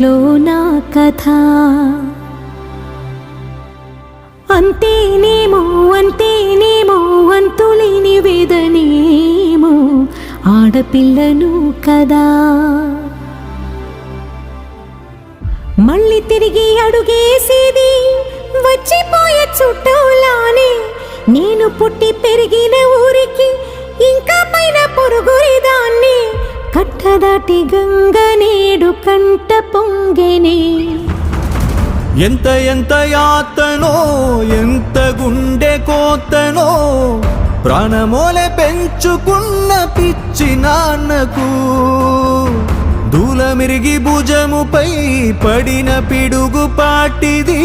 ఇంట్లో నా కథ. అంతేనేమో అంతేనేమో అంతులేని వేదనేమో ఆడపిల్లను కదా. మళ్ళీ తిరిగి అడుగేసేది వచ్చిపోయే చుట్టూలానే. నేను పుట్టి పెరిగిన ఊరికి ఇంకా పైన పొరుగురిదాన్ని. కట్టదాటి గంగ నేడు కంట పొంగెనే. ఎంత ఎంత యాతనో ఎంత గుండె కోతనో ప్రాణమోలే పెంచుకున్న పిచ్చి నాన్నకు. దూలమిరిగి భుజముపై పడిన పిడుగు పాటిది